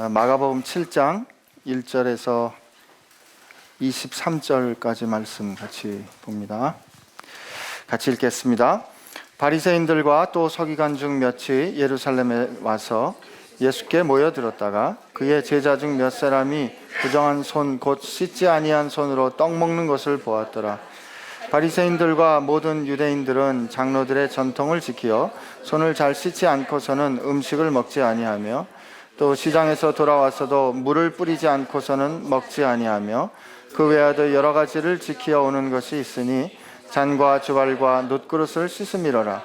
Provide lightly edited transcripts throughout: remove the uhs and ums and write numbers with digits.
마가복음 7장 1절에서 23절까지 말씀 같이 봅니다. 같이 읽겠습니다. 바리새인들과 또 서기관 중 몇이 예루살렘에 와서 예수께 모여들었다가 그의 제자 중 몇 사람이 부정한 손 곧 씻지 아니한 손으로 떡 먹는 것을 보았더라. 바리새인들과 모든 유대인들은 장로들의 전통을 지키어 손을 잘 씻지 않고서는 음식을 먹지 아니하며 또 시장에서 돌아와서도 물을 뿌리지 않고서는 먹지 아니하며 그 외에도 여러 가지를 지키어 오는 것이 있으니 잔과 주발과 놋그릇을 씻음이로라.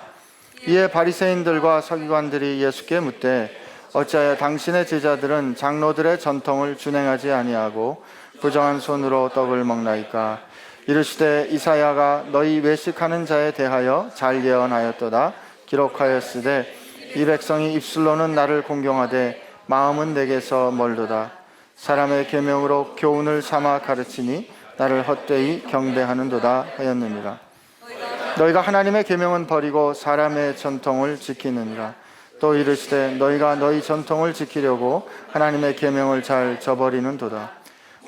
이에 바리새인들과 서기관들이 예수께 묻되 어찌하여 당신의 제자들은 장로들의 전통을 준행하지 아니하고 부정한 손으로 떡을 먹나이까? 이르시되 이사야가 너희 외식하는 자에 대하여 잘 예언하였도다. 기록하였으되 이 백성이 입술로는 나를 공경하되 마음은 내게서 멀도다. 사람의 계명으로 교훈을 삼아 가르치니 나를 헛되이 경배하는도다 하였느니라. 너희가 하나님의 계명은 버리고 사람의 전통을 지키느니라. 또 이르시되 너희가 너희 전통을 지키려고 하나님의 계명을 잘 저버리는도다.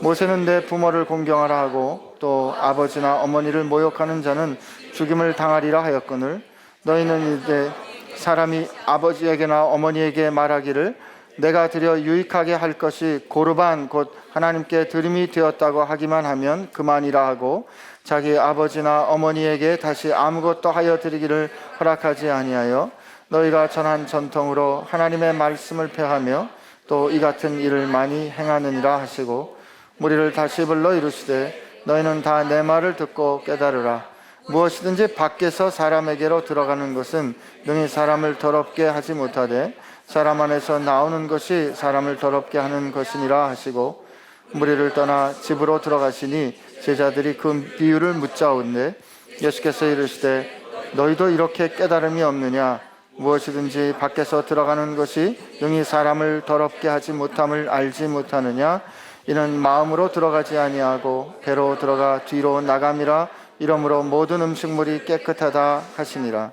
모세는 내 부모를 공경하라 하고 또 아버지나 어머니를 모욕하는 자는 죽임을 당하리라 하였거늘 너희는 이제 사람이 아버지에게나 어머니에게 말하기를 내가 드려 유익하게 할 것이 고르반 곧 하나님께 드림이 되었다고 하기만 하면 그만이라 하고 자기 아버지나 어머니에게 다시 아무것도 하여 드리기를 허락하지 아니하여 너희가 전한 전통으로 하나님의 말씀을 폐하며 또 이 같은 일을 많이 행하느니라 하시고 무리를 다시 불러 이르시되 너희는 다 내 말을 듣고 깨달으라. 무엇이든지 밖에서 사람에게로 들어가는 것은 능히 사람을 더럽게 하지 못하되 사람 안에서 나오는 것이 사람을 더럽게 하는 것이니라 하시고 무리를 떠나 집으로 들어가시니 제자들이 그 비유를 묻자온데 예수께서 이르시되 너희도 이렇게 깨달음이 없느냐? 무엇이든지 밖에서 들어가는 것이 능히 사람을 더럽게 하지 못함을 알지 못하느냐? 이는 마음으로 들어가지 아니하고 배로 들어가 뒤로 나감이라. 이러므로 모든 음식물이 깨끗하다 하시니라.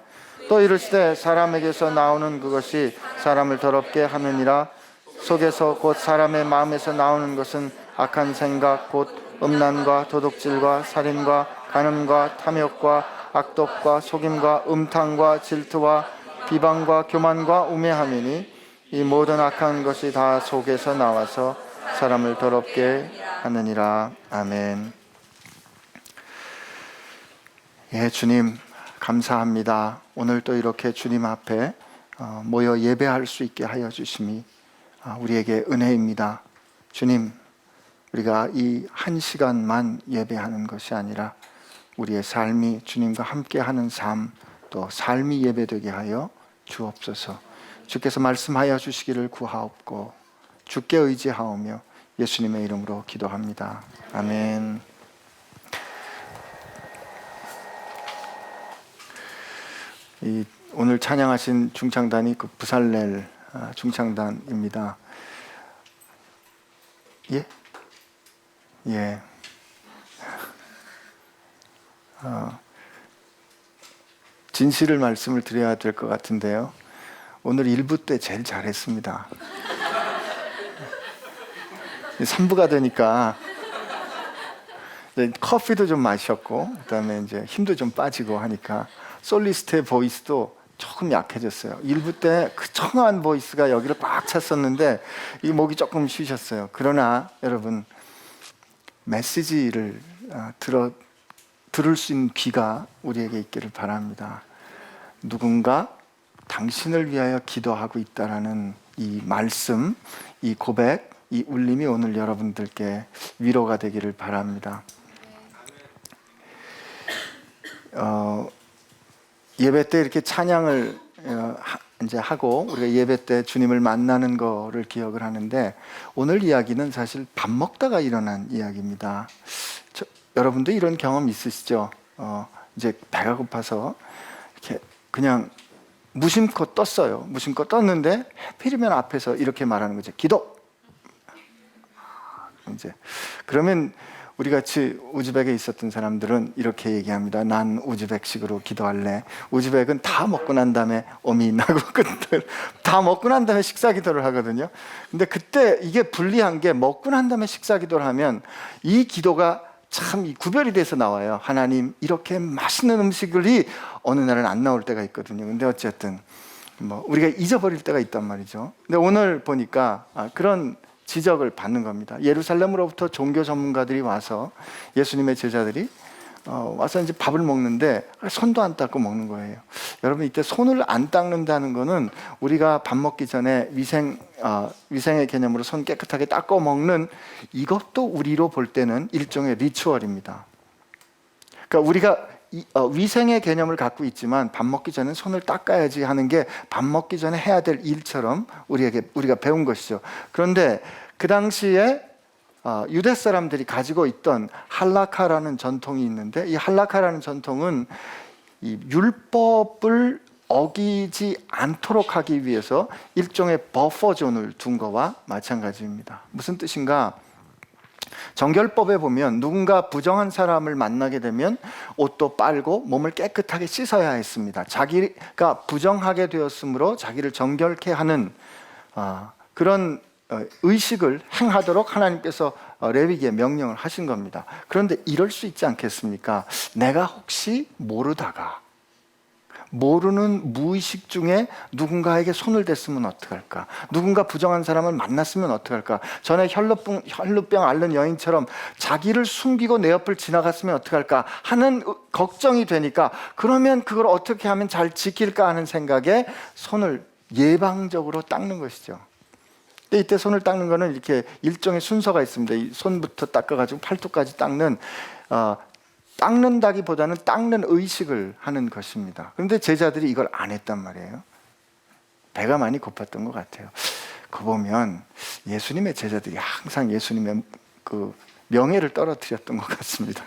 또 이르시되 사람에게서 나오는 그것이 사람을 더럽게 하느니라. 속에서 곧 사람의 마음에서 나오는 것은 악한 생각 곧 음란과 도둑질과 살인과 간음과 탐욕과 악독과 속임과 음탕과 질투와 비방과 교만과 우매함이니 이 모든 악한 것이 다 속에서 나와서 사람을 더럽게 하느니라. 아멘. 예, 주님 감사합니다. 오늘 또 이렇게 주님 앞에 모여 예배할 수 있게 하여 주심이 우리에게 은혜입니다. 주님, 우리가 이 한 시간만 예배하는 것이 아니라 우리의 삶이 주님과 함께하는 삶, 또 삶이 예배되게 하여 주옵소서. 주께서 말씀하여 주시기를 구하옵고 주께 의지하오며 예수님의 이름으로 기도합니다. 아멘. 오늘 찬양하신 중창단이 그 부살렐 중창단입니다. 예? 예. 진실을 말씀을 드려야 될 것 같은데요. 오늘 1부 때 제일 잘했습니다. 3부가 되니까 커피도 좀 마셨고 그다음에 이제 힘도 좀 빠지고 하니까 솔리스트의 보이스도 조금 약해졌어요. 1부 때 그 청아한 보이스가 여기를 꽉 찼었는데 이 목이 조금 쉬셨어요. 그러나 여러분 메시지를 들을 수 있는 귀가 우리에게 있기를 바랍니다. 누군가 당신을 위하여 기도하고 있다라는 이 말씀, 이 고백, 이 울림이 오늘 여러분들께 위로가 되기를 바랍니다. 예배 때 이렇게 찬양을 이제 하고 우리가 예배 때 주님을 만나는 거를 기억을 하는데 오늘 이야기는 사실 밥 먹다가 일어난 이야기입니다. 여러분도 이런 경험 있으시죠? 이제 배가 고파서 이렇게 그냥 무심코 떴어요. 무심코 떴는데 하필이면 앞에서 이렇게 말하는 거죠. 기도. 이제 그러면 우리 같이 우즈벡에 있었던 사람들은 이렇게 얘기합니다. 난 우즈벡식으로 기도할래. 우즈벡은 다 먹고 난 다음에 어미 나고 끝을 다 먹고 난 다음에 식사 기도를 하거든요. 근데 그때 이게 불리한 게 먹고 난 다음에 식사 기도를 하면 이 기도가 참 구별이 돼서 나와요. 하나님, 이렇게 맛있는 음식이 어느 날은 안 나올 때가 있거든요. 근데 어쨌든 우리가 잊어버릴 때가 있단 말이죠. 근데 오늘 보니까 그런 지적을 받는 겁니다. 예루살렘으로부터 종교 전문가들이 와서 예수님의 제자들이 와서 이제 밥을 먹는데 손도 안 닦고 먹는 거예요. 여러분, 이때 손을 안 닦는다는 거는 우리가 밥 먹기 전에 위생의 개념으로 손 깨끗하게 닦고 먹는, 이것도 우리로 볼 때는 일종의 리추얼입니다. 그러니까 우리가 위생의 개념을 갖고 있지만 밥 먹기 전에 손을 닦아야지 하는 게 밥 먹기 전에 해야 될 일처럼 우리가 배운 것이죠. 그런데 그 당시에 유대 사람들이 가지고 있던 할라카라는 전통이 있는데, 이 할라카라는 전통은 이 율법을 어기지 않도록 하기 위해서 일종의 버퍼존을 둔 거와 마찬가지입니다. 무슨 뜻인가? 정결법에 보면 누군가 부정한 사람을 만나게 되면 옷도 빨고 몸을 깨끗하게 씻어야 했습니다. 자기가 부정하게 되었으므로 자기를 정결케 하는 그런 의식을 행하도록 하나님께서 레위기에 명령을 하신 겁니다. 그런데 이럴 수 있지 않겠습니까? 내가 혹시 모르는 무의식 중에 누군가에게 손을 댔으면 어떡할까? 누군가 부정한 사람을 만났으면 어떡할까? 전에 혈루병 앓는 여인처럼 자기를 숨기고 내 옆을 지나갔으면 어떡할까 하는 걱정이 되니까, 그러면 그걸 어떻게 하면 잘 지킬까 하는 생각에 손을 예방적으로 닦는 것이죠. 근데 이때 손을 닦는 거는 이렇게 일종의 순서가 있습니다. 이 손부터 닦아가지고 팔뚝까지 닦는다기보다는 닦는 의식을 하는 것입니다. 그런데 제자들이 이걸 안 했단 말이에요. 배가 많이 고팠던 것 같아요. 그거 보면 예수님의 제자들이 항상 예수님의 그 명예를 떨어뜨렸던 것 같습니다.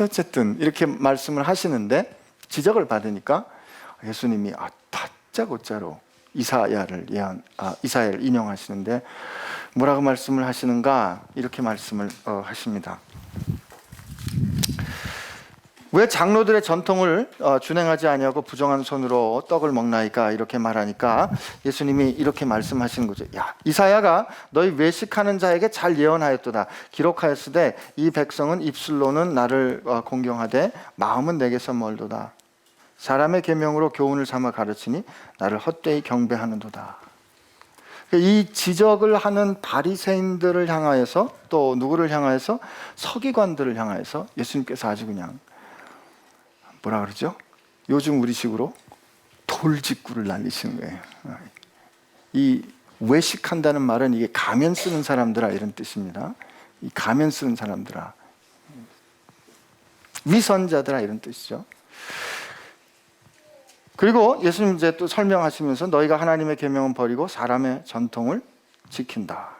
어쨌든 이렇게 말씀을 하시는데 지적을 받으니까 예수님이 다짜고짜로 이사야를 인용하시는데 뭐라고 말씀을 하시는가? 이렇게 말씀을 하십니다. 왜 장로들의 전통을 준행하지 아니하고 부정한 손으로 떡을 먹나이까? 이렇게 말하니까 예수님이 이렇게 말씀하시는 거죠. 야, 이사야가 너희 외식하는 자에게 잘 예언하였도다. 기록하였으되 이 백성은 입술로는 나를 공경하되 마음은 내게서 멀도다. 사람의 계명으로 교훈을 삼아 가르치니 나를 헛되이 경배하는도다. 이 지적을 하는 바리새인들을 향하여서, 또 누구를 향하여서? 서기관들을 향하여서 예수님께서 아주 그냥 뭐라 그러죠? 요즘 우리식으로 돌직구를 날리시는 거예요. 이 외식한다는 말은 이게 가면 쓰는 사람들아 이런 뜻입니다. 이 가면 쓰는 사람들아, 위선자들아 이런 뜻이죠. 그리고 예수님 이제 또 설명하시면서 너희가 하나님의 계명은 버리고 사람의 전통을 지킨다.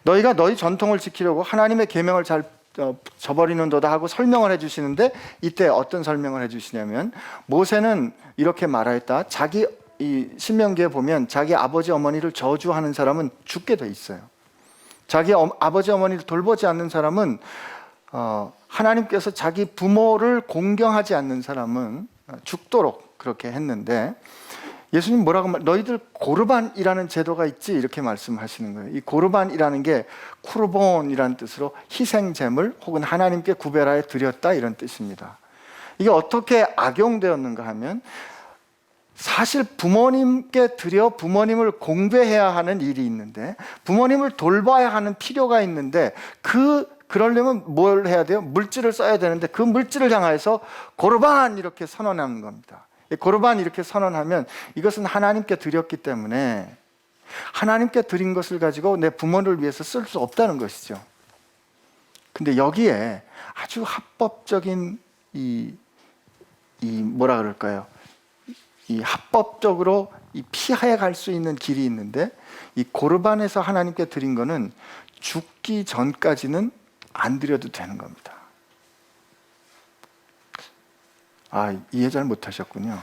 너희가 너희 전통을 지키려고 하나님의 계명을 잘 저버리는도다 하고 설명을 해주시는데, 이때 어떤 설명을 해주시냐면, 모세는 이렇게 말하였다. 이 신명기에 보면 자기 아버지 어머니를 저주하는 사람은 죽게 돼 있어요. 자기 아버지 어머니를 돌보지 않는 사람은 하나님께서 자기 부모를 공경하지 않는 사람은 죽도록 그렇게 했는데, 예수님 뭐라고 너희들 고르반이라는 제도가 있지 이렇게 말씀하시는 거예요. 이 고르반이라는 게 쿠르본이라는 뜻으로 희생제물 혹은 하나님께 구별하여 드렸다 이런 뜻입니다. 이게 어떻게 악용되었는가 하면, 사실 부모님께 드려 부모님을 공배해야 하는 일이 있는데, 부모님을 돌봐야 하는 필요가 있는데, 그러려면 뭘 해야 돼요? 물질을 써야 되는데 그 물질을 향해서 고르반 이렇게 선언하는 겁니다. 고르반 이렇게 선언하면 이것은 하나님께 드렸기 때문에 하나님께 드린 것을 가지고 내 부모를 위해서 쓸 수 없다는 것이죠. 근데 여기에 아주 합법적인 이 뭐라 그럴까요? 이 합법적으로 이 피하에 갈 수 있는 길이 있는데, 이 고르반에서 하나님께 드린 거는 죽기 전까지는 안 드려도 되는 겁니다. 이해 잘 못하셨군요.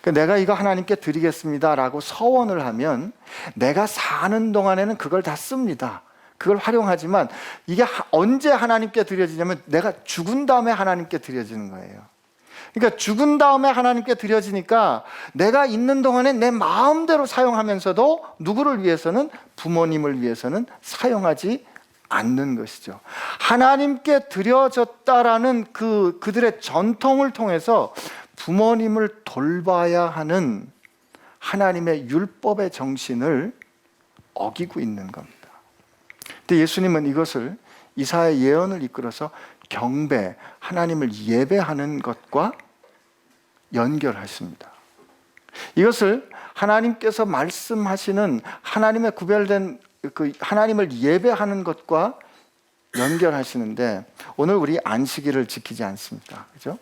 그러니까 내가 이거 하나님께 드리겠습니다 라고 서원을 하면 내가 사는 동안에는 그걸 다 씁니다. 그걸 활용하지만 이게 언제 하나님께 드려지냐면 내가 죽은 다음에 하나님께 드려지는 거예요. 그러니까 죽은 다음에 하나님께 드려지니까 내가 있는 동안에 내 마음대로 사용하면서도 누구를 위해서는, 부모님을 위해서는 사용하지 않는 것이죠. 하나님께 드려졌다라는 그들의 전통을 통해서 부모님을 돌봐야 하는 하나님의 율법의 정신을 어기고 있는 겁니다. 근데 예수님은 이것을, 이사야의 예언을 이끌어서 경배, 하나님을 예배하는 것과 연결하십니다. 이것을 하나님께서 말씀하시는 하나님의 구별된 그 하나님을 예배하는 것과 연결하시는데, 오늘 우리 안식일을 지키지 않습니다. 그죠?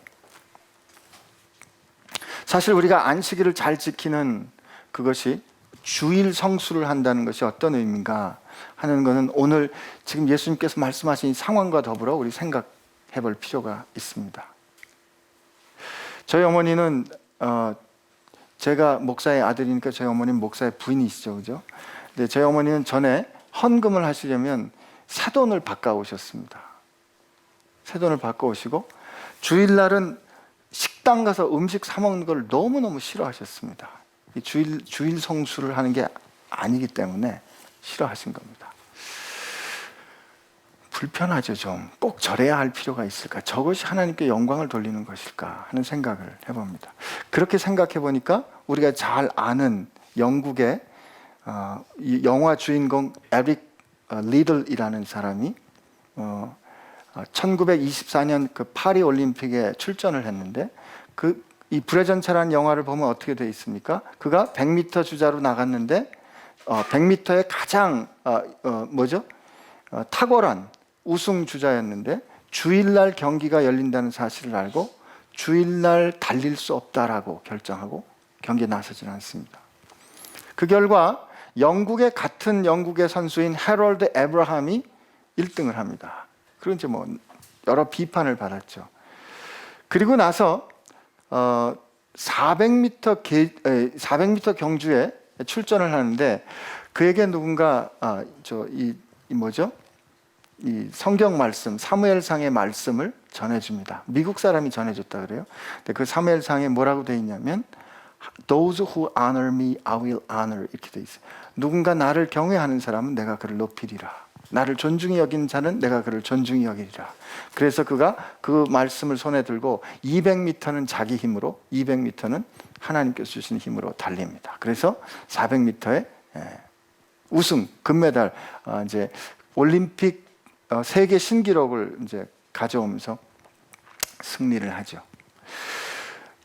사실 우리가 안식일을 잘 지키는 그것이 주일 성수를 한다는 것이 어떤 의미인가 하는 것은 오늘 지금 예수님께서 말씀하신 이 상황과 더불어 우리 생각해 볼 필요가 있습니다. 저희 어머니는 제가 목사의 아들이니까 저희 어머니는 목사의 부인이시죠, 그죠? 근데 저희 어머니는 전에 헌금을 하시려면 새돈을 바꿔오셨습니다. 새돈을 바꿔오시고 주일날은 식당 가서 음식 사 먹는 걸 너무너무 싫어하셨습니다. 주일 성수를 하는 게 아니기 때문에 싫어하신 겁니다. 불편하죠, 좀. 꼭 저래야 할 필요가 있을까? 저것이 하나님께 영광을 돌리는 것일까? 하는 생각을 해봅니다. 그렇게 생각해 보니까 우리가 잘 아는 영국의 이 영화 주인공 에릭 리들이라는 사람이 1924년 그 파리 올림픽에 출전을 했는데, 이 불의 전차라는 영화를 보면 어떻게 되어 있습니까? 그가 100m 주자로 나갔는데 100m의 가장 탁월한 우승 주자였는데 주일날 경기가 열린다는 사실을 알고 주일날 달릴 수 없다라고 결정하고 경기에 나서지 않습니다. 그 결과 같은 영국의 선수인 해럴드 에브라함이 1등을 합니다. 그런 이제 여러 비판을 받았죠. 그리고 나서 400m 경주에 출전을 하는데 그에게 누군가 이 성경 말씀, 사무엘상의 말씀을 전해줍니다. 미국 사람이 전해줬다 그래요. 근데 그 사무엘상에 뭐라고 되어 있냐면 Those who honor me, I will honor, 이렇게 되어 있어요. 누군가 나를 경외하는 사람은 내가 그를 높이리라. 나를 존중히 여기는 자는 내가 그를 존중히 여기리라. 그래서 그가 그 말씀을 손에 들고 200m는 자기 힘으로, 200m는 하나님께서 주신 힘으로 달립니다. 그래서 400m에 우승, 금메달, 이제 올림픽 세계 신기록을 이제 가져오면서 승리를 하죠.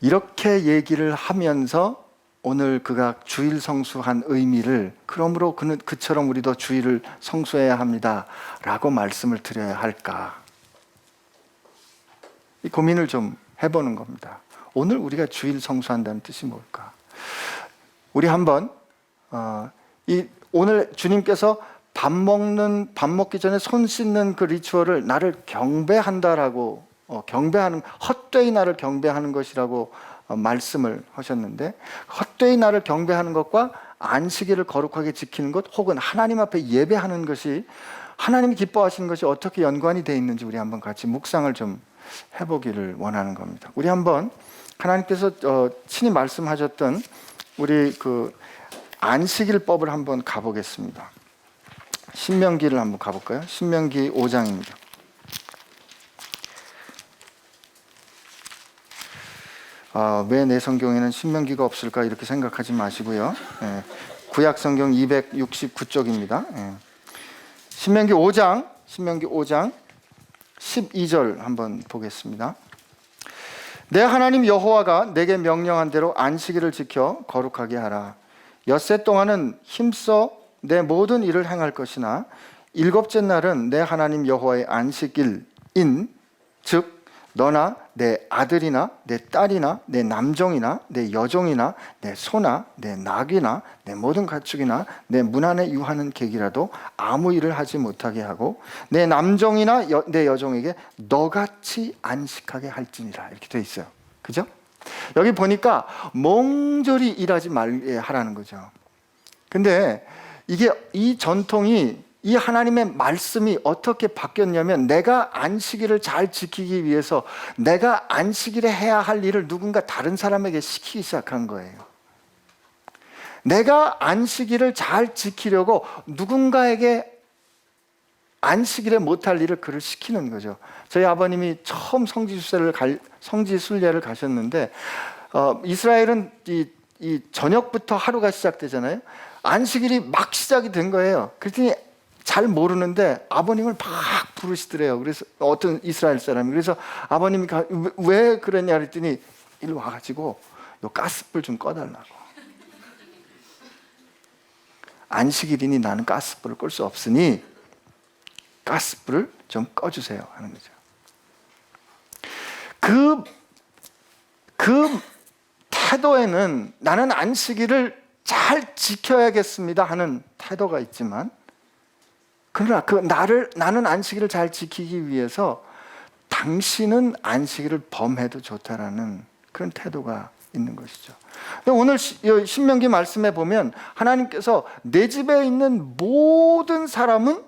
이렇게 얘기를 하면서 오늘 그가 주일 성수한 의미를, 그러므로 그처럼 우리도 주일을 성수해야 합니다 라고 말씀을 드려야 할까, 이 고민을 좀 해보는 겁니다. 오늘 우리가 주일 성수한다는 뜻이 뭘까? 우리 한번 오늘 주님께서 밥 먹기 전에 손 씻는 그 리추얼을 나를 경배한다라고, 경배하는, 헛되이 나를 경배하는 것이라고 말씀을 하셨는데, 헛되이 나를 경배하는 것과 안식일을 거룩하게 지키는 것, 혹은 하나님 앞에 예배하는 것이, 하나님이 기뻐하시는 것이 어떻게 연관이 되어 있는지 우리 한번 같이 묵상을 좀 해보기를 원하는 겁니다. 우리 한번 하나님께서 친히 말씀하셨던 우리 그 안식일법을 한번 가보겠습니다. 신명기를 한번 가볼까요? 신명기 5장입니다. 왜 내 성경에는 신명기가 없을까 이렇게 생각하지 마시고요. 구약 성경 269쪽입니다. 신명기 5장 12절 한번 보겠습니다. 내 하나님 여호와가 내게 명령한 대로 안식일을 지켜 거룩하게 하라. 엿새 동안은 힘써 내 모든 일을 행할 것이나 일곱째 날은 내 하나님 여호와의 안식일인, 즉 너나 내 아들이나 내 딸이나 내 남종이나 내 여종이나 내 소나 내 낙이나 내 모든 가축이나 내 문 안에 유하는 객이라도 아무 일을 하지 못하게 하고 내 남종이나 내 여종에게 너같이 안식하게 할지니라, 이렇게 돼 있어요. 그죠? 여기 보니까 몽졸이 일하지 말게 하라는 거죠. 근데 이 전통이 이 하나님의 말씀이 어떻게 바뀌었냐면, 내가 안식일을 잘 지키기 위해서 내가 안식일에 해야 할 일을 누군가 다른 사람에게 시키기 시작한 거예요. 내가 안식일을 잘 지키려고 누군가에게 안식일에 못할 일을 그를 시키는 거죠. 저희 아버님이 처음 성지순례를 가셨는데, 이스라엘은 이 저녁부터 하루가 시작되잖아요. 안식일이 막 시작이 된 거예요. 그랬더니 잘 모르는데 아버님을 막 부르시더래요. 그래서 어떤 이스라엘 사람이, 그래서 아버님이 왜 그랬냐 그랬더니, 일로 와가지고 요 가스불 좀 꺼달라고. 안식일이니 나는 가스불을 끌 수 없으니 가스불을 좀 꺼주세요 하는 거죠. 그 태도에는 나는 안식일을 잘 지켜야겠습니다 하는 태도가 있지만, 그러나 나는 안식일을 잘 지키기 위해서 당신은 안식일을 범해도 좋다라는 그런 태도가 있는 것이죠. 오늘 신명기 말씀에 보면 하나님께서 내 집에 있는 모든 사람은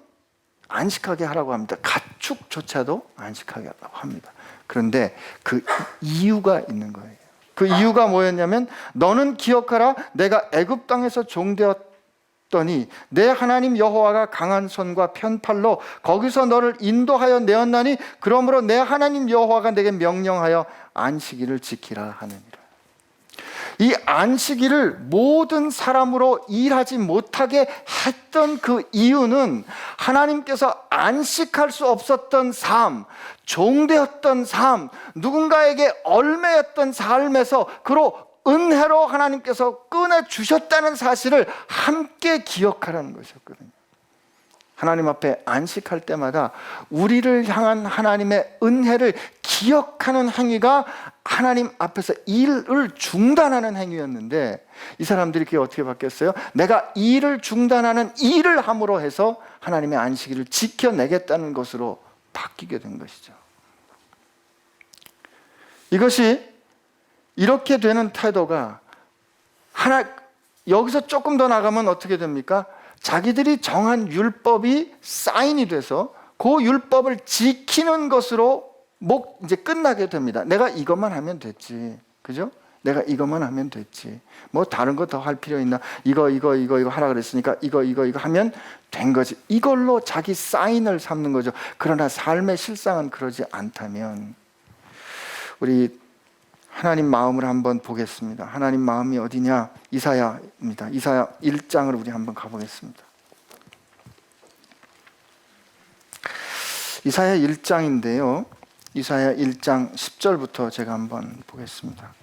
안식하게 하라고 합니다. 가축조차도 안식하게 하라고 합니다. 그런데 그 이유가 있는 거예요. 그 이유가 뭐였냐면, 너는 기억하라, 내가 애굽 땅에서 종되었더니 내 하나님 여호와가 강한 손과 편팔로 거기서 너를 인도하여 내었나니, 그러므로 내 하나님 여호와가 내게 명령하여 안식일을 지키라 하느니라. 이 안식일을 모든 사람으로 일하지 못하게 했던 그 이유는, 하나님께서 안식할 수 없었던 삶, 종되었던 삶, 누군가에게 얽매였던 삶에서 그로 은혜로 하나님께서 꺼내주셨다는 사실을 함께 기억하라는 것이었거든요. 하나님 앞에 안식할 때마다 우리를 향한 하나님의 은혜를 기억하는 행위가 하나님 앞에서 일을 중단하는 행위였는데, 이 사람들이 그게 어떻게 바뀌었어요? 내가 일을 중단하는 일을 함으로 해서 하나님의 안식일을 지켜내겠다는 것으로 바뀌게 된 것이죠. 이것이 이렇게 되는 태도가 여기서 조금 더 나가면 어떻게 됩니까? 자기들이 정한 율법이 사인이 돼서 그 율법을 지키는 것으로 이제 끝나게 됩니다. 내가 이것만 하면 됐지, 그죠? 내가 이것만 하면 됐지, 뭐 다른 거 더 할 필요 있나? 이거 하라 그랬으니까 이거 하면 된 거지. 이걸로 자기 사인을 삼는 거죠. 그러나 삶의 실상은 그러지 않다면, 우리 하나님 마음을 한번 보겠습니다. 하나님 마음이 어디냐? 이사야입니다. 이사야 1장을 우리 한번 가보겠습니다. 이사야 1장인데요. 이사야 1장 10절부터 제가 한번 보겠습니다.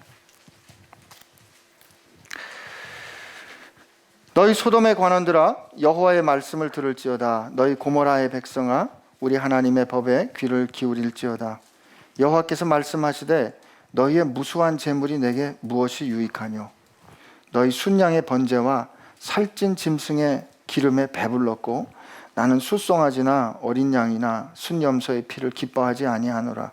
너희 소돔의 관원들아, 여호와의 말씀을 들을지어다. 너희 고모라의 백성아, 우리 하나님의 법에 귀를 기울일지어다. 여호와께서 말씀하시되, 너희의 무수한 재물이 내게 무엇이 유익하뇨? 너희 순양의 번제와 살찐 짐승의 기름에 배불렀고, 나는 숫송아지나 어린 양이나 순염소의 피를 기뻐하지 아니하노라.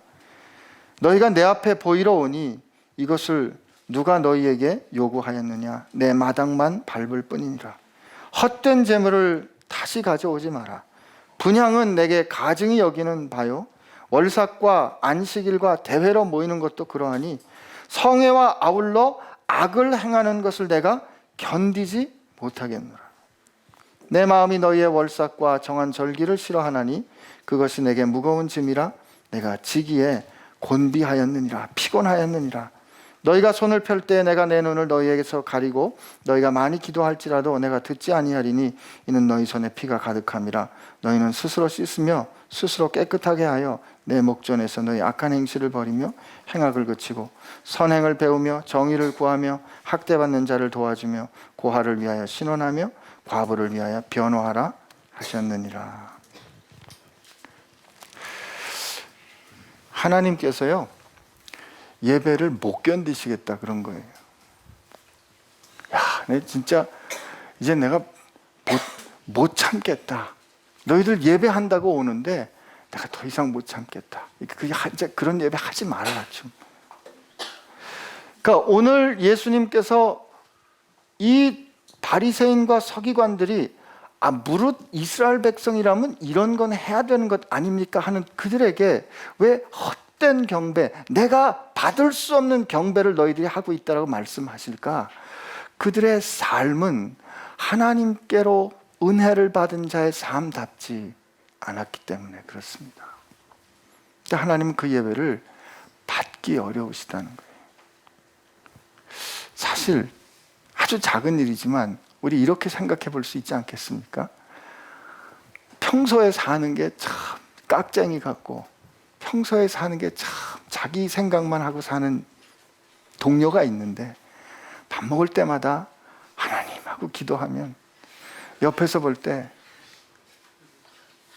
너희가 내 앞에 보이러 오니 이것을 누가 너희에게 요구하였느냐? 내 마당만 밟을 뿐이니라. 헛된 재물을 다시 가져오지 마라. 분향은 내게 가증히 여기는 바요, 월삭과 안식일과 대회로 모이는 것도 그러하니 성회와 아울러 악을 행하는 것을 내가 견디지 못하겠노라. 내 마음이 너희의 월삭과 정한 절기를 싫어하나니 그것이 내게 무거운 짐이라. 내가 지기에 곤비하였느니라. 피곤하였느니라. 너희가 손을 펼 때 내가 내 눈을 너희에게서 가리고 너희가 많이 기도할지라도 내가 듣지 아니하리니 이는 너희 손에 피가 가득함이라. 너희는 스스로 씻으며 스스로 깨끗하게 하여 내 목전에서 너희 악한 행실을 버리며 행악을 그치고 선행을 배우며 정의를 구하며 학대받는 자를 도와주며 고아를 위하여 신원하며 과부를 위하여 변호하라 하셨느니라. 하나님께서요, 예배를 못 견디시겠다 그런 거예요. 야, 내 진짜 이제 내가 못 참겠다. 너희들 예배한다고 오는데 내가 더 이상 못 참겠다. 이제 그런 예배 하지 말아라 좀. 그러니까 오늘 예수님께서 이 바리새인과 서기관들이 무릇 이스라엘 백성이라면 이런 건 해야 되는 것 아닙니까 하는 그들에게 왜 헛된 경배, 내가 받을 수 없는 경배를 너희들이 하고 있다라고 말씀하실까? 그들의 삶은 하나님께로 은혜를 받은 자의 삶답지 않았기 때문에 그렇습니다. 하나님은 그 예배를 받기 어려우시다는 거예요. 사실 아주 작은 일이지만 우리 이렇게 생각해 볼 수 있지 않겠습니까? 평소에 사는 게 참 깍쟁이 같고, 평소에 사는 게 참 자기 생각만 하고 사는 동료가 있는데, 밥 먹을 때마다 하나님 하고 기도하면 옆에서 볼 때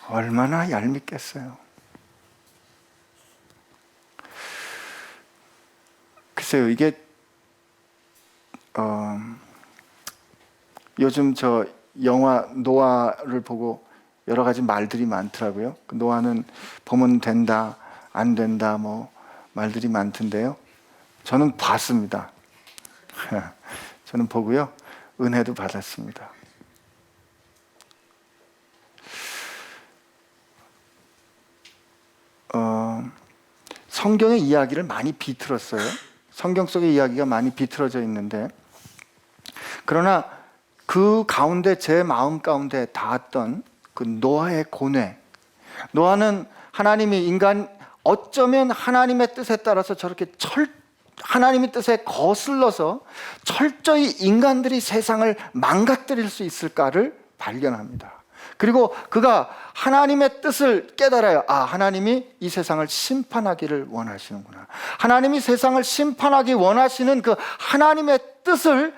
얼마나 얄밉겠어요. 글쎄요, 이게 요즘 저 영화 노아를 보고 여러 가지 말들이 많더라고요. 그 노아는 보면 된다, 안 된다, 뭐 말들이 많던데요. 저는 봤습니다. 저는 보고요, 은혜도 받았습니다. 성경의 이야기를 많이 비틀었어요. 성경 속의 이야기가 많이 비틀어져 있는데, 그러나 그 가운데 제 마음 가운데 닿았던 그 노아의 고뇌. 노아는 하나님이 어쩌면 하나님의 뜻에 따라서 저렇게 하나님의 뜻에 거슬러서 철저히 인간들이 세상을 망가뜨릴 수 있을까를 발견합니다. 그리고 그가 하나님의 뜻을 깨달아요. 하나님이 이 세상을 심판하기를 원하시는구나. 하나님이 세상을 심판하기 원하시는 그 하나님의 뜻을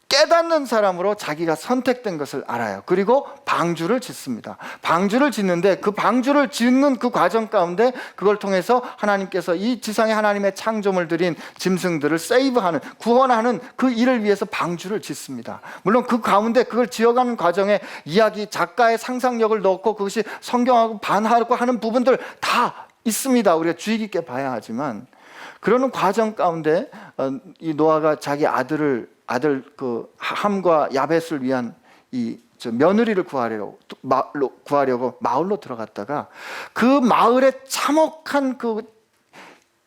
깨닫는 사람으로 자기가 선택된 것을 알아요. 그리고 방주를 짓습니다. 방주를 짓는데 그 방주를 짓는 그 과정 가운데 그걸 통해서 하나님께서 이 지상에 하나님의 창조물 들인 짐승들을 세이브하는, 구원하는 그 일을 위해서 방주를 짓습니다. 물론 그 가운데 그걸 지어가는 과정에 이야기, 작가의 상상력을 넣고 그것이 성경하고 반하고 하는 부분들 다 있습니다. 우리가 주의 깊게 봐야 하지만, 그러는 과정 가운데 이 노아가 자기 아들 그 함과 야벳을 위한 이 며느리를 구하려고 마을로 들어갔다가 그 마을의 참혹한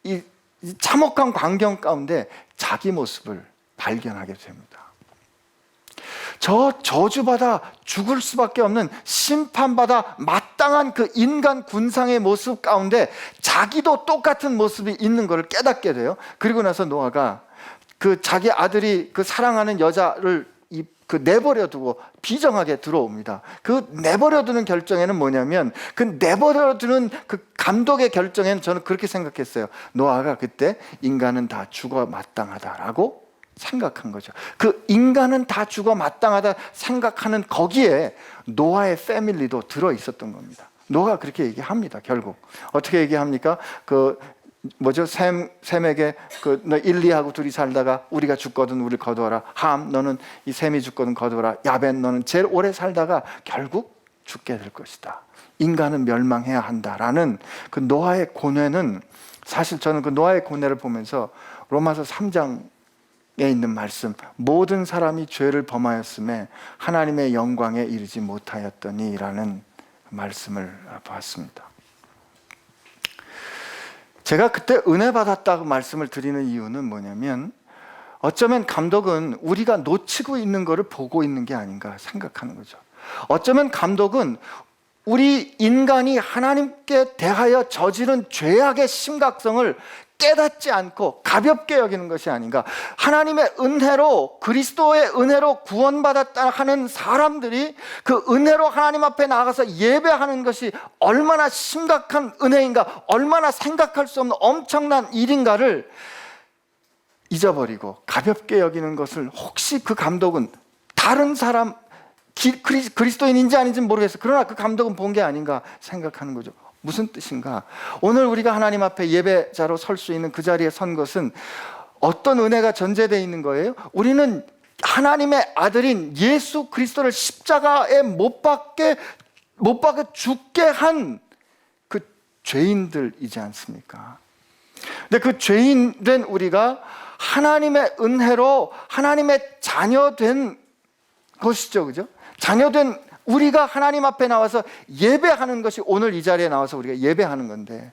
이 참혹한 광경 가운데 자기 모습을 발견하게 됩니다. 저 저주받아 죽을 수밖에 없는, 심판받아 마땅한 그 인간 군상의 모습 가운데 자기도 똑같은 모습이 있는 것을 깨닫게 돼요. 그리고 나서 노아가 그 자기 아들이 그 사랑하는 여자를 내버려두고 비정하게 들어옵니다. 그 내버려두는 결정에는 뭐냐면, 그 내버려두는 그 감독의 결정에는 저는 그렇게 생각했어요. 노아가 그때 인간은 다 죽어 마땅하다라고 생각한 거죠. 그 인간은 다 죽어 마땅하다 생각하는 거기에 노아의 패밀리도 들어 있었던 겁니다. 노아가 그렇게 얘기합니다. 결국 어떻게 얘기합니까? 셈에게 너 1, 2하고 둘이 살다가 우리가 죽거든 우리를 거두어라. 함, 너는 이 셈이 죽거든 거두어라. 야벳, 너는 제일 오래 살다가 결국 죽게 될 것이다. 인간은 멸망해야 한다라는 그 노아의 고뇌는, 사실 저는 그 노아의 고뇌를 보면서 로마서 3장에 있는 말씀, 모든 사람이 죄를 범하였음에 하나님의 영광에 이르지 못하였더니 라는 말씀을 보았습니다. 제가 그때 은혜 받았다고 말씀을 드리는 이유는 뭐냐면, 어쩌면 감독은 우리가 놓치고 있는 것을 보고 있는 게 아닌가 생각하는 거죠. 어쩌면 감독은 우리 인간이 하나님께 대하여 저지른 죄악의 심각성을 깨닫지 않고 가볍게 여기는 것이 아닌가. 하나님의 은혜로, 그리스도의 은혜로 구원받았다 하는 사람들이 그 은혜로 하나님 앞에 나가서 예배하는 것이 얼마나 심각한 은혜인가, 얼마나 생각할 수 없는 엄청난 일인가를 잊어버리고 가볍게 여기는 것을, 혹시 그 감독은 다른 사람, 그리스도인인지 아닌지는 모르겠어요. 그러나 그 감독은 본 게 아닌가 생각하는 거죠. 무슨 뜻인가? 오늘 우리가 하나님 앞에 예배자로 설 수 있는 그 자리에 선 것은 어떤 은혜가 전제되어 있는 거예요? 우리는 하나님의 아들인 예수 그리스도를 십자가에 못 박게 죽게 한 그 죄인들이지 않습니까? 근데 그 죄인된 우리가 하나님의 은혜로 하나님의 자녀된 것이죠, 그죠? 자녀된 우리가 하나님 앞에 나와서 예배하는 것이 오늘 이 자리에 나와서 우리가 예배하는 건데,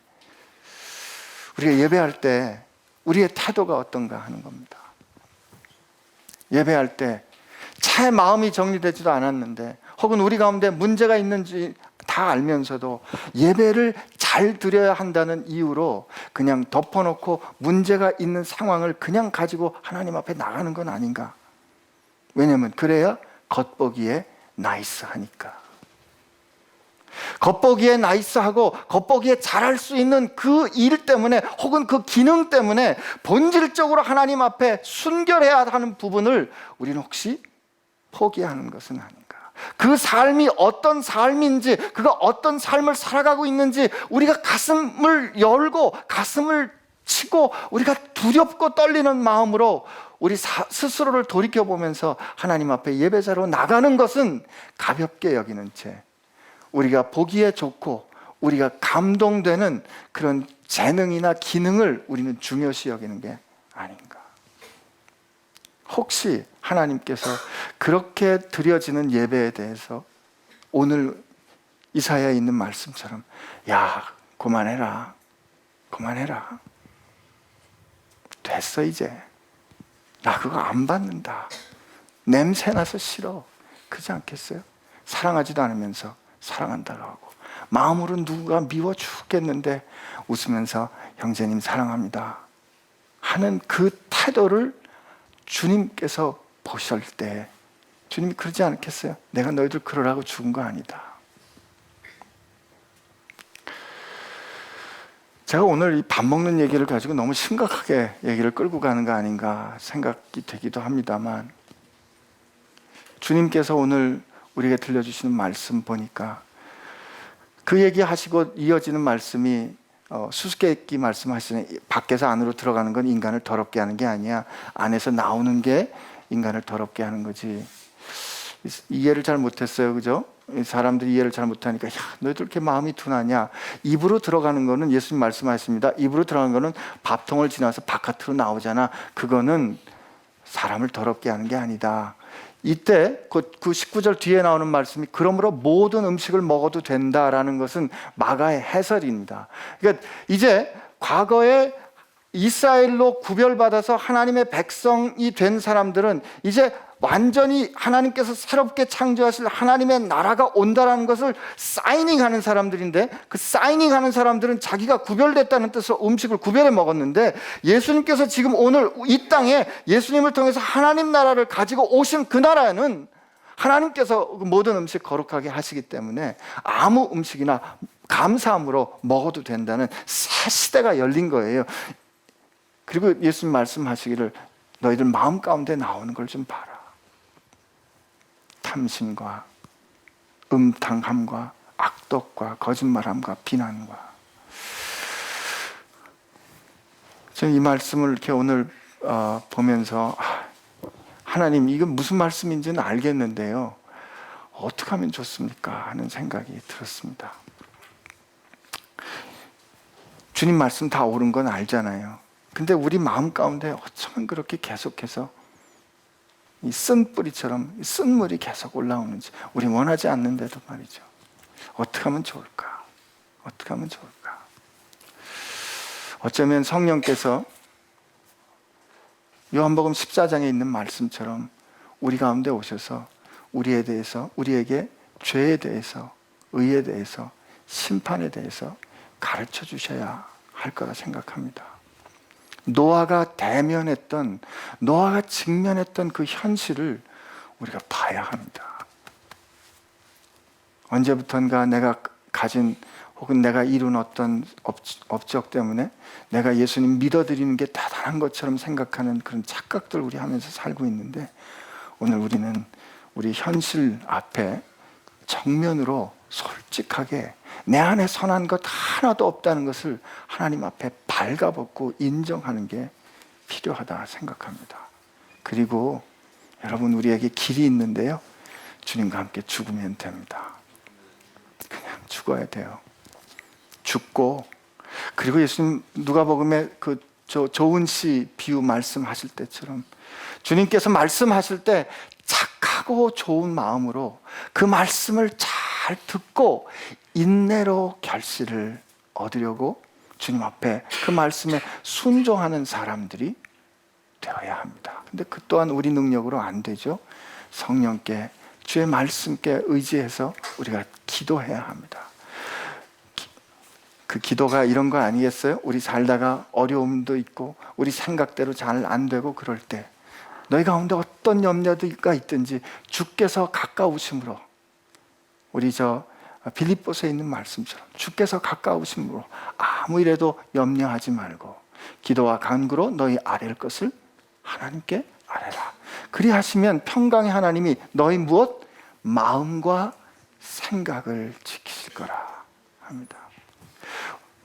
우리가 예배할 때 우리의 태도가 어떤가 하는 겁니다. 예배할 때 차에 마음이 정리되지도 않았는데, 혹은 우리 가운데 문제가 있는지 다 알면서도 예배를 잘 드려야 한다는 이유로 그냥 덮어놓고 문제가 있는 상황을 그냥 가지고 하나님 앞에 나가는 건 아닌가. 왜냐하면 그래야 겉보기에 나이스하니까. 겉보기에 나이스하고 겉보기에 잘할 수 있는 그 일 때문에, 혹은 그 기능 때문에 본질적으로 하나님 앞에 순결해야 하는 부분을 우리는 혹시 포기하는 것은 아닌가. 그 삶이 어떤 삶인지, 그가 어떤 삶을 살아가고 있는지 우리가 가슴을 열고 가슴을 치고 우리가 두렵고 떨리는 마음으로 우리 스스로를 돌이켜보면서 하나님 앞에 예배자로 나가는 것은 가볍게 여기는 채, 우리가 보기에 좋고 우리가 감동되는 그런 재능이나 기능을 우리는 중요시 여기는 게 아닌가. 혹시 하나님께서 그렇게 드려지는 예배에 대해서 오늘 이사야에 있는 말씀처럼, 야, 그만해라, 그만해라, 됐어 이제, 나 그거 안 받는다, 냄새나서 싫어, 그러지 않겠어요? 사랑하지도 않으면서 사랑한다고 하고, 마음으로 누군가 미워 죽겠는데 웃으면서 형제님 사랑합니다 하는 그 태도를 주님께서 보실 때 주님이 그러지 않겠어요? 내가 너희들 그러라고 죽은 거 아니다. 제가 오늘 이 밥 먹는 얘기를 가지고 너무 심각하게 얘기를 끌고 가는 거 아닌가 생각이 되기도 합니다만, 주님께서 오늘 우리에게 들려주시는 말씀 보니까 그 얘기하시고 이어지는 말씀이 수수께끼 말씀하시는, 밖에서 안으로 들어가는 건 인간을 더럽게 하는 게 아니야, 안에서 나오는 게 인간을 더럽게 하는 거지. 이해를 잘 못했어요, 그죠? 사람들이 이해를 잘 못하니까, 야, 너희들 이렇게 마음이 둔하냐. 입으로 들어가는 거는, 예수님 말씀하십니다, 입으로 들어가는 거는 밥통을 지나서 바깥으로 나오잖아. 그거는 사람을 더럽게 하는 게 아니다. 이때 그 19절 뒤에 나오는 말씀이, 그러므로 모든 음식을 먹어도 된다라는 것은 마가의 해설입니다. 그러니까 이제 과거에 이스라엘로 구별받아서 하나님의 백성이 된 사람들은 이제 완전히 하나님께서 새롭게 창조하실 하나님의 나라가 온다라는 것을 사이닝하는 사람들인데, 그 사이닝하는 사람들은 자기가 구별됐다는 뜻으로 음식을 구별해 먹었는데, 예수님께서 지금 오늘 이 땅에 예수님을 통해서 하나님 나라를 가지고 오신 그 나라는 하나님께서 모든 음식 거룩하게 하시기 때문에 아무 음식이나 감사함으로 먹어도 된다는 새 시대가 열린 거예요. 그리고 예수님 말씀하시기를, 너희들 마음 가운데 나오는 걸 좀 봐라. 탐심과 음탕함과 악독과 거짓말함과 비난과. 저는 이 말씀을 이렇게 오늘 보면서, 하나님 이건 무슨 말씀인지는 알겠는데요, 어떻게 하면 좋습니까? 하는 생각이 들었습니다. 주님 말씀 다 옳은 건 알잖아요. 근데 우리 마음 가운데 어쩌면 그렇게 계속해서 이 쓴 뿌리처럼 쓴 물이 계속 올라오는지, 우리 원하지 않는데도 말이죠. 어떻게 하면 좋을까? 어떻게 하면 좋을까? 어쩌면 성령께서 요한복음 14장에 있는 말씀처럼 우리 가운데 오셔서 우리에 대해서, 우리에게 죄에 대해서, 의에 대해서, 심판에 대해서 가르쳐 주셔야 할 거라 생각합니다. 노아가 대면했던, 노아가 직면했던 그 현실을 우리가 봐야 합니다. 언제부턴가 내가 가진, 혹은 내가 이룬 어떤 업적 때문에 내가 예수님 믿어드리는 게 대단한 것처럼 생각하는 그런 착각들 우리 하면서 살고 있는데, 오늘 우리는 우리 현실 앞에 정면으로 솔직하게 내 안에 선한 것 하나도 없다는 것을 하나님 앞에 발가벗고 인정하는 게 필요하다 생각합니다. 그리고 여러분, 우리에게 길이 있는데요, 주님과 함께 죽으면 됩니다. 그냥 죽어야 돼요. 죽고, 그리고 예수님 누가복음에 그 좋은 씨 비유 말씀하실 때처럼 주님께서 말씀하실 때 착하고 착하고 좋은 마음으로 그 말씀을 잘 듣고 인내로 결실을 얻으려고 주님 앞에 그 말씀에 순종하는 사람들이 되어야 합니다. 근데 그 또한 우리 능력으로 안 되죠. 성령께, 주의 말씀께 의지해서 우리가 기도해야 합니다. 그 기도가 이런 거 아니겠어요? 우리 살다가 어려움도 있고 우리 생각대로 잘 안 되고 그럴 때 너희 가운데 어떤 염려가 있든지 주께서 가까우심으로, 우리 빌립보서에 있는 말씀처럼 주께서 가까우심으로 아무 일에도 염려하지 말고 기도와 간구로 너희 아랠 것을 하나님께 아뢰라. 그리하시면 평강의 하나님이 너희 무엇? 마음과 생각을 지키실 거라 합니다.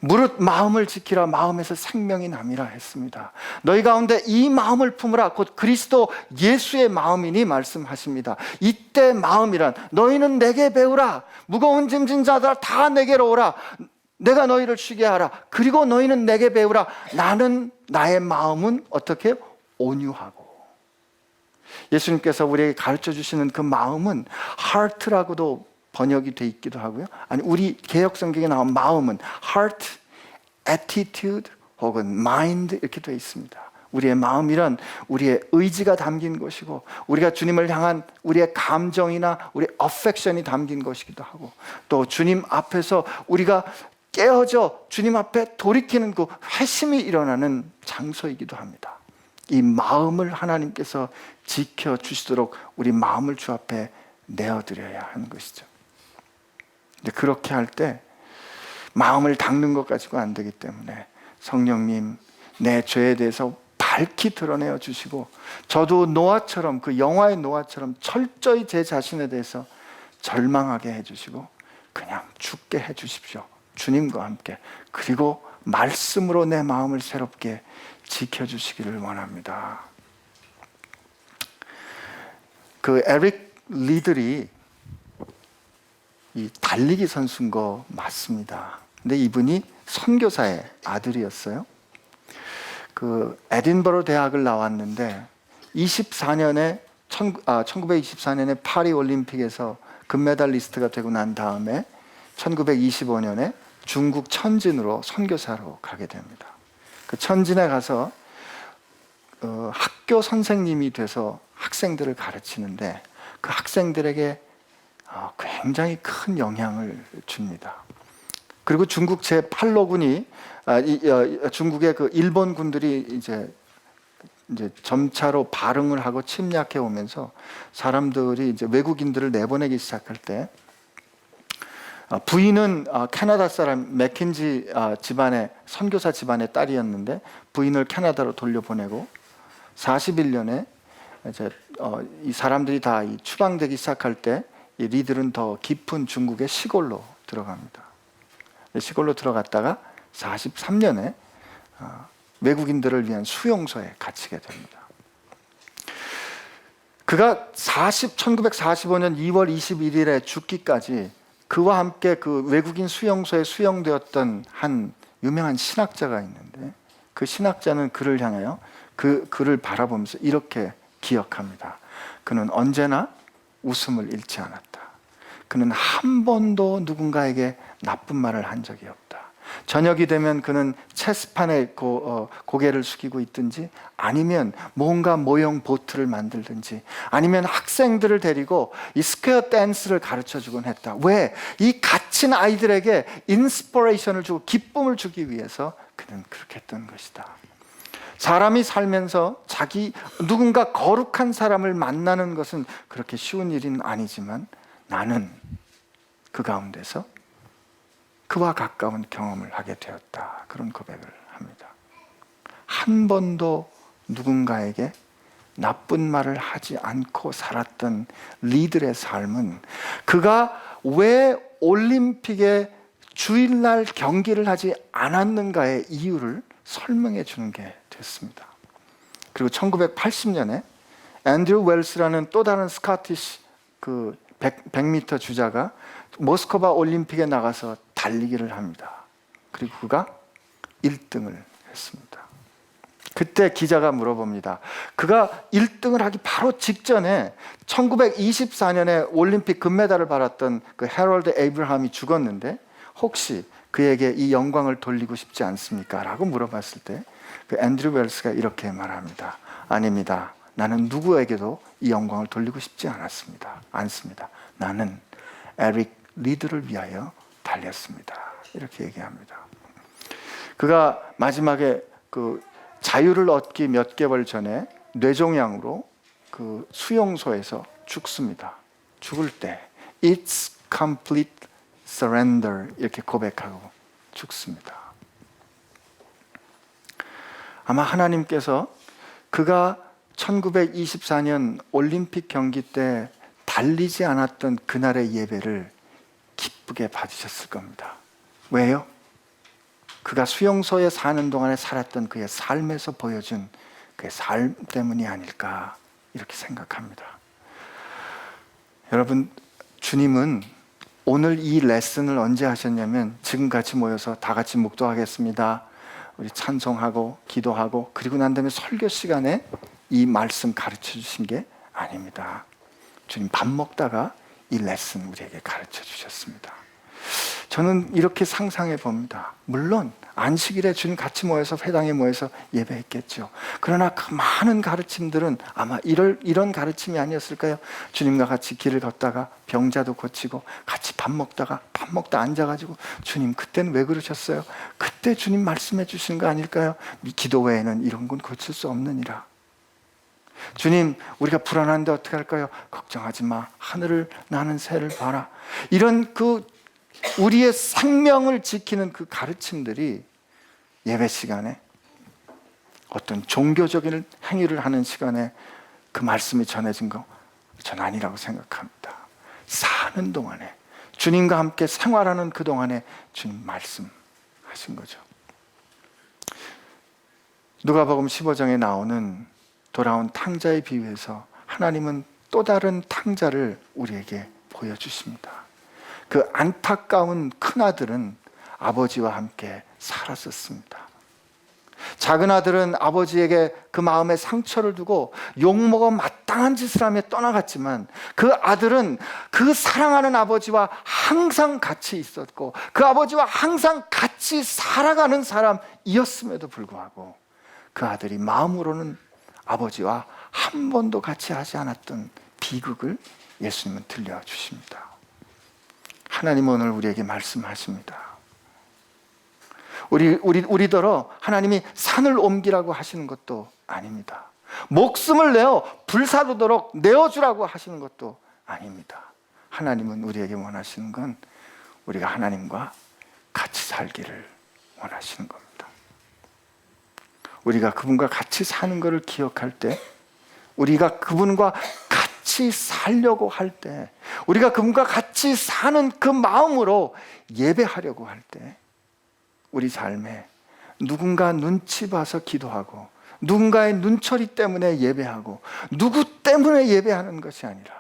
무릇 마음을 지키라, 마음에서 생명이 남이라 했습니다. 너희 가운데 이 마음을 품으라, 곧 그리스도 예수의 마음이니 말씀하십니다. 이때 마음이란 너희는 내게 배우라, 무거운 짐진 자들 다 내게로 오라, 내가 너희를 쉬게 하라. 그리고 너희는 내게 배우라, 나의 마음은 어떻게 온유하고. 예수님께서 우리에게 가르쳐 주시는 그 마음은 heart라고도 번역이 돼 있기도 하고요. 아니, 우리 개역 성경에 나온 마음은 heart, attitude 혹은 mind 이렇게 되어 있습니다. 우리의 마음이란 우리의 의지가 담긴 것이고, 우리가 주님을 향한 우리의 감정이나 우리의 affection이 담긴 것이기도 하고, 또 주님 앞에서 우리가 깨어져 주님 앞에 돌이키는 그 회심이 일어나는 장소이기도 합니다. 이 마음을 하나님께서 지켜주시도록 우리 마음을 주 앞에 내어드려야 하는 것이죠. 근데 그렇게 할 때 마음을 닦는 것 가지고 안 되기 때문에 성령님, 내 죄에 대해서 밝히 드러내어 주시고, 저도 노아처럼, 그 영화의 노아처럼 철저히 제 자신에 대해서 절망하게 해주시고 그냥 죽게 해주십시오. 주님과 함께. 그리고 말씀으로 내 마음을 새롭게 지켜주시기를 원합니다. 그 에릭 리들이 이 달리기 선수인 거 맞습니다. 근데 이분이 선교사의 아들이었어요. 그 에딘버러 대학을 나왔는데 1924년에 파리 올림픽에서 금메달리스트가 되고 난 다음에 1925년에 중국 천진으로 선교사로 가게 됩니다. 그 천진에 가서 학교 선생님이 돼서 학생들을 가르치는데 그 학생들에게 굉장히 큰 영향을 줍니다. 그리고 중국 제8로군이 중국의 그 일본 군들이 이제 점차로 발흥을 하고 침략해 오면서 사람들이 이제 외국인들을 내보내기 시작할 때, 부인은 캐나다 사람 맥킨지 집안의 선교사 집안의 딸이었는데 부인을 캐나다로 돌려보내고 41년에 이제 이 사람들이 다 추방되기 시작할 때 이 리들은 더 깊은 중국의 시골로 들어갑니다. 시골로 들어갔다가 43년에 외국인들을 위한 수용소에 갇히게 됩니다. 그가 1945년 2월 21일에 죽기까지 그와 함께 그 외국인 수용소에 수용되었던 한 유명한 신학자가 있는데, 그 신학자는 그를 향하여 그 그를 바라보면서 이렇게 기억합니다. 그는 언제나 웃음을 잃지 않았다. 그는 한 번도 누군가에게 나쁜 말을 한 적이 없다. 저녁이 되면 그는 체스판에 고개를 숙이고 있든지, 아니면 뭔가 모형 보트를 만들든지, 아니면 학생들을 데리고 이 스퀘어 댄스를 가르쳐주곤 했다. 왜? 이 갇힌 아이들에게 인스피레이션을 주고 기쁨을 주기 위해서 그는 그렇게 했던 것이다. 사람이 살면서 누군가 거룩한 사람을 만나는 것은 그렇게 쉬운 일은 아니지만 나는 그 가운데서 그와 가까운 경험을 하게 되었다. 그런 고백을 합니다. 한 번도 누군가에게 나쁜 말을 하지 않고 살았던 리들의 삶은 그가 왜 올림픽에 주일날 경기를 하지 않았는가의 이유를 설명해 주는 게 됐습니다. 그리고 1980년에 앤드류 웰스라는 또 다른 스코티시 100m 주자가 모스크바 올림픽에 나가서 달리기를 합니다. 그리고 그가 1등을 했습니다. 그때 기자가 물어봅니다. 그가 1등을 하기 바로 직전에 1924년에 올림픽 금메달을 받았던 그 해럴드 에이브러함이 죽었는데 혹시 그에게 이 영광을 돌리고 싶지 않습니까? 라고 물어봤을 때 그 앤드류 웰스가 이렇게 말합니다. 아닙니다. 나는 누구에게도 이 영광을 돌리고 싶지 않습니다. 나는 에릭 리드를 위하여 달렸습니다. 이렇게 얘기합니다. 그가 마지막에 그 자유를 얻기 몇 개월 전에 뇌종양으로 그 수용소에서 죽습니다. 죽을 때 It's complete surrender 이렇게 고백하고 죽습니다. 아마 하나님께서 그가 1924년 올림픽 경기 때 달리지 않았던 그날의 예배를 기쁘게 받으셨을 겁니다. 왜요? 그가 수용소에 사는 동안에 살았던 그의 삶에서 보여준 그의 삶 때문이 아닐까 이렇게 생각합니다. 여러분, 주님은 오늘 이 레슨을 언제 하셨냐면 지금 같이 모여서 다 같이 묵도하겠습니다. 우리 찬송하고 기도하고 그리고 난 다음에 설교 시간에 이 말씀 가르쳐 주신 게 아닙니다. 주님 밥 먹다가 이 레슨 우리에게 가르쳐 주셨습니다. 저는 이렇게 상상해 봅니다. 물론 안식일에 주님 같이 모여서 회당에 모여서 예배했겠죠. 그러나 그 많은 가르침들은 아마 이런 가르침이 아니었을까요? 주님과 같이 길을 걷다가 병자도 고치고 같이 밥 먹다 앉아가지고 주님 그때는 왜 그러셨어요? 그때 주님 말씀해 주신 거 아닐까요? 기도 외에는 이런 건 고칠 수 없느니라. 주님 우리가 불안한데 어떻게 할까요? 걱정하지 마. 하늘을 나는 새를 봐라. 이런 그 우리의 생명을 지키는 그 가르침들이 예배 시간에 어떤 종교적인 행위를 하는 시간에 그 말씀이 전해진 거 전 아니라고 생각합니다. 사는 동안에 주님과 함께 생활하는 그 동안에 주님 말씀하신 거죠. 누가복음 15장에 나오는 돌아온 탕자의 비유에서 하나님은 또 다른 탕자를 우리에게 보여주십니다. 그 안타까운 큰아들은 아버지와 함께 살았었습니다. 작은 아들은 아버지에게 그 마음에 상처를 두고 욕먹어 마땅한 짓을 하며 떠나갔지만 그 아들은 그 사랑하는 아버지와 항상 같이 있었고 그 아버지와 항상 같이 살아가는 사람이었음에도 불구하고 그 아들이 마음으로는 아버지와 한 번도 같이 하지 않았던 비극을 예수님은 들려주십니다. 하나님은 오늘 우리에게 말씀하십니다. 우리더러 하나님이 산을 옮기라고 하시는 것도 아닙니다. 목숨을 내어 불사르도록 내어주라고 하시는 것도 아닙니다. 하나님은 우리에게 원하시는 건 우리가 하나님과 같이 살기를 원하시는 겁니다. 우리가 그분과 같이 사는 것을 기억할 때, 우리가 그분과 같이 살려고 할 때, 우리가 그분과 같이 사는 그 마음으로 예배하려고 할 때 우리 삶에 누군가 눈치 봐서 기도하고 누군가의 눈초리 때문에 예배하고 누구 때문에 예배하는 것이 아니라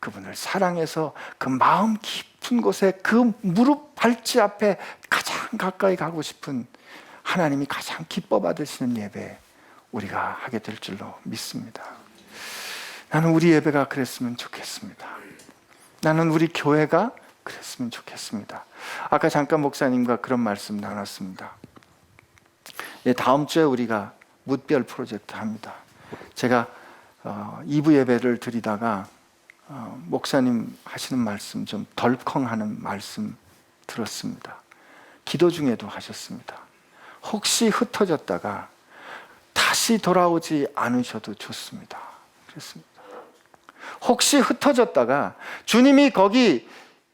그분을 사랑해서 그 마음 깊은 곳에 그 무릎 발치 앞에 가장 가까이 가고 싶은 하나님이 가장 기뻐 받으시는 예배 우리가 하게 될 줄로 믿습니다. 나는 우리 예배가 그랬으면 좋겠습니다. 나는 우리 교회가 그랬으면 좋겠습니다. 아까 잠깐 목사님과 그런 말씀 나눴습니다. 다음 주에 우리가 묻별 프로젝트 합니다. 제가 2부 예배를 드리다가 목사님 하시는 말씀 좀 덜컹하는 말씀 들었습니다. 기도 중에도 하셨습니다. 혹시 흩어졌다가 다시 돌아오지 않으셔도 좋습니다. 그랬습니다. 혹시 흩어졌다가 주님이 거기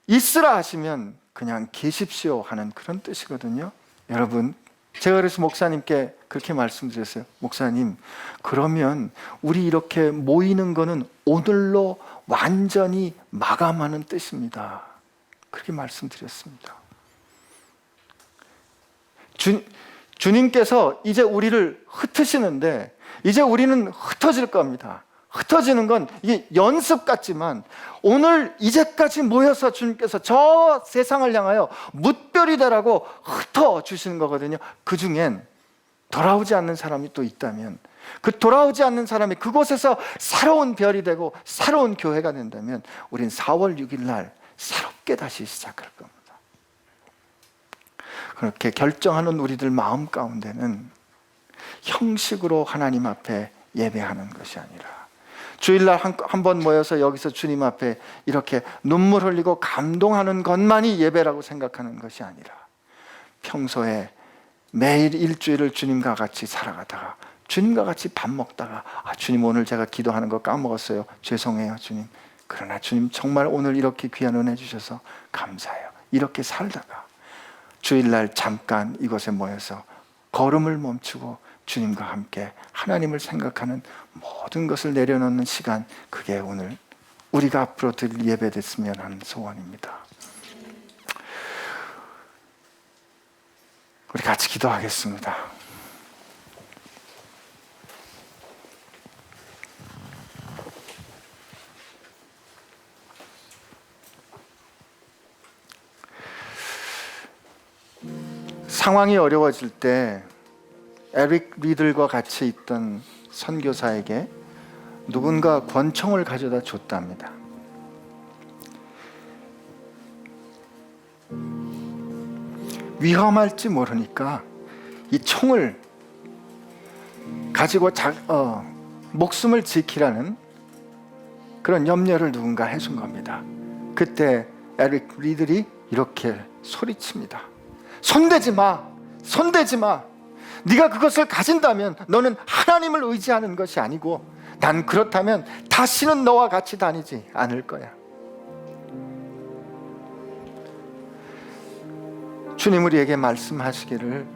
있으라 하시면 그냥 계십시오 하는 그런 뜻이거든요. 여러분, 제가 그래서 목사님께 그렇게 말씀드렸어요. 목사님, 그러면 우리 이렇게 모이는 거는 오늘로 완전히 마감하는 뜻입니다. 그렇게 말씀드렸습니다. 주님께서 이제 우리를 흩으시는데 이제 우리는 흩어질 겁니다. 흩어지는 건 이게 연습 같지만 오늘 이제까지 모여서 주님께서 저 세상을 향하여 뭇별이 되라고 흩어주시는 거거든요. 그 중엔 돌아오지 않는 사람이 또 있다면, 그 돌아오지 않는 사람이 그곳에서 새로운 별이 되고 새로운 교회가 된다면 우린 4월 6일 날 새롭게 다시 시작할 겁니다. 그렇게 결정하는 우리들 마음 가운데는 형식으로 하나님 앞에 예배하는 것이 아니라, 주일날 한 번 모여서 여기서 주님 앞에 이렇게 눈물 흘리고 감동하는 것만이 예배라고 생각하는 것이 아니라, 평소에 매일 일주일을 주님과 같이 살아가다가, 주님과 같이 밥 먹다가, 주님 오늘 제가 기도하는 거 까먹었어요, 죄송해요 주님, 그러나 주님 정말 오늘 이렇게 귀한 은혜 주셔서 감사해요, 이렇게 살다가 주일날 잠깐 이곳에 모여서 걸음을 멈추고 주님과 함께 하나님을 생각하는 모든 것을 내려놓는 시간, 그게 오늘 우리가 앞으로 드릴 예배 됐으면 하는 소원입니다. 우리 같이 기도하겠습니다. 상황이 어려워질 때 에릭 리들과 같이 있던 선교사에게 누군가 권총을 가져다 줬답니다. 위험할지 모르니까 이 총을 가지고 목숨을 지키라는 그런 염려를 누군가 해준 겁니다. 그때 에릭 리들이 이렇게 소리칩니다. 손대지 마! 손대지 마! 네가 그것을 가진다면 너는 하나님을 의지하는 것이 아니고, 난 그렇다면 다시는 너와 같이 다니지 않을 거야. 주님 우리에게 말씀하시기를,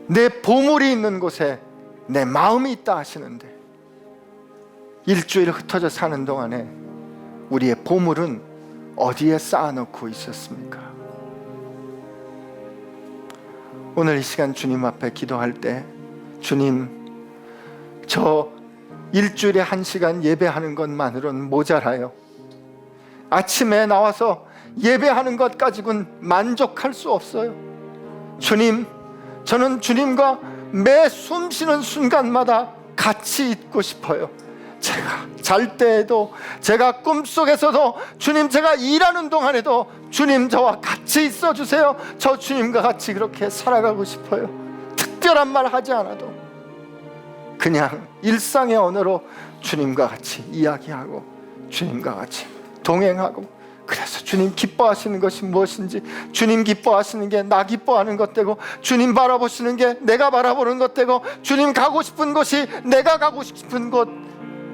내 보물이 있는 곳에 내 마음이 있다 하시는데, 일주일 흩어져 사는 동안에 우리의 보물은 어디에 쌓아놓고 있었습니까? 오늘 이 시간 주님 앞에 기도할 때, 주님, 저 일주일에 1시간 예배하는 것만으로는 모자라요. 아침에 나와서 예배하는 것 가지고는 만족할 수 없어요. 주님, 저는 주님과 매 숨 쉬는 순간마다 같이 있고 싶어요. 제가 잘 때에도, 제가 꿈속에서도, 주님 제가 일하는 동안에도 주님 저와 같이 있어 주세요. 저 주님과 같이 그렇게 살아가고 싶어요. 특별한 말 하지 않아도 그냥 일상의 언어로 주님과 같이 이야기하고 주님과 같이 동행하고, 그래서 주님 기뻐하시는 것이 무엇인지, 주님 기뻐하시는 게 나 기뻐하는 것 되고, 주님 바라보시는 게 내가 바라보는 것 되고, 주님 가고 싶은 곳이 내가 가고 싶은 곳,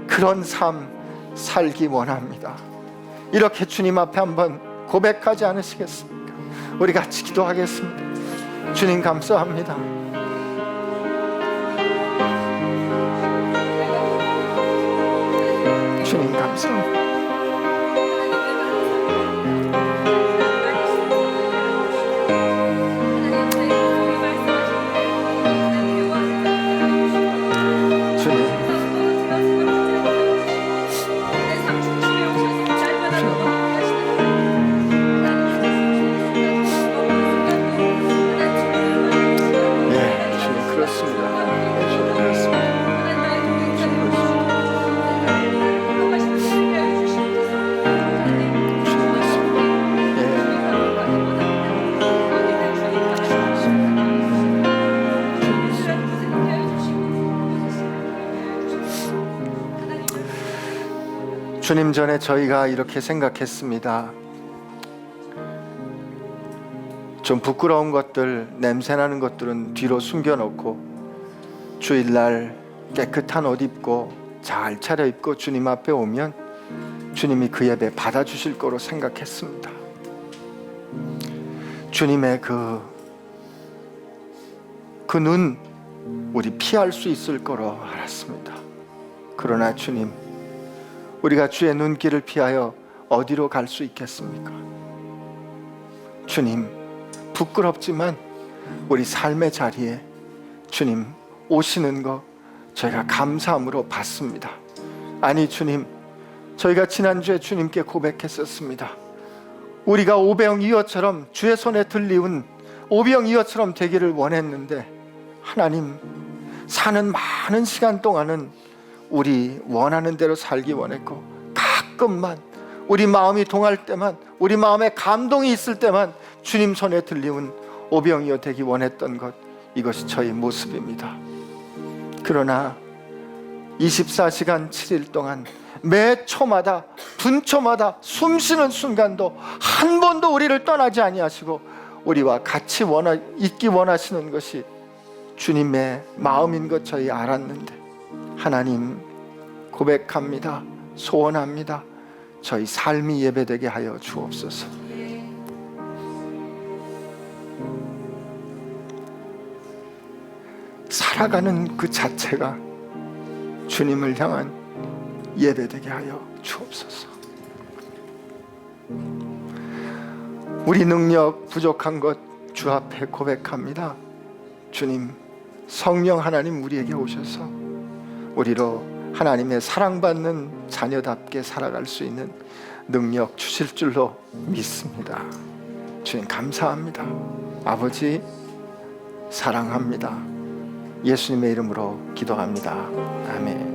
그런 삶 살기 원합니다. 이렇게 주님 앞에 한번 고백하지 않으시겠습니까? 우리 같이 기도하겠습니다. 주님 감사합니다. 주님 감사합니다. 주님 전에 저희가 이렇게 생각했습니다. 좀 부끄러운 것들, 냄새나는 것들은 뒤로 숨겨놓고 주일날 깨끗한 옷 입고 잘 차려입고 주님 앞에 오면 주님이 그 예배 받아주실 거로 생각했습니다. 주님의 그 눈 우리 피할 수 있을 거로 알았습니다. 그러나 주님, 우리가 주의 눈길을 피하여 어디로 갈 수 있겠습니까? 주님, 부끄럽지만 우리 삶의 자리에 주님 오시는 거 저희가 감사함으로 받습니다. 아니 주님, 저희가 지난주에 주님께 고백했었습니다. 우리가 오병이어처럼 주의 손에 들리운 오병이어처럼 되기를 원했는데 하나님, 사는 많은 시간 동안은 우리 원하는 대로 살기 원했고, 가끔만 우리 마음이 동할 때만, 우리 마음에 감동이 있을 때만 주님 손에 들리는 오병이어 되기 원했던 것, 이것이 저희 모습입니다. 그러나 24시간 7일 동안 매 초마다, 분초마다, 숨쉬는 순간도 한 번도 우리를 떠나지 아니하시고 우리와 같이 있기 원하시는 것이 주님의 마음인 것 저희 알았는데, 하나님, 고백합니다. 소원합니다. 저희 삶이 예배되게 하여 주옵소서. 살아가는 그 자체가 주님을 향한 예배되게 하여 주옵소서. 우리 능력 부족한 것 주 앞에 고백합니다. 주님, 성령 하나님 우리에게 오셔서 우리로 하나님의 사랑받는 자녀답게 살아갈 수 있는 능력 주실 줄로 믿습니다. 주님 감사합니다. 아버지 사랑합니다. 예수님의 이름으로 기도합니다. 아멘.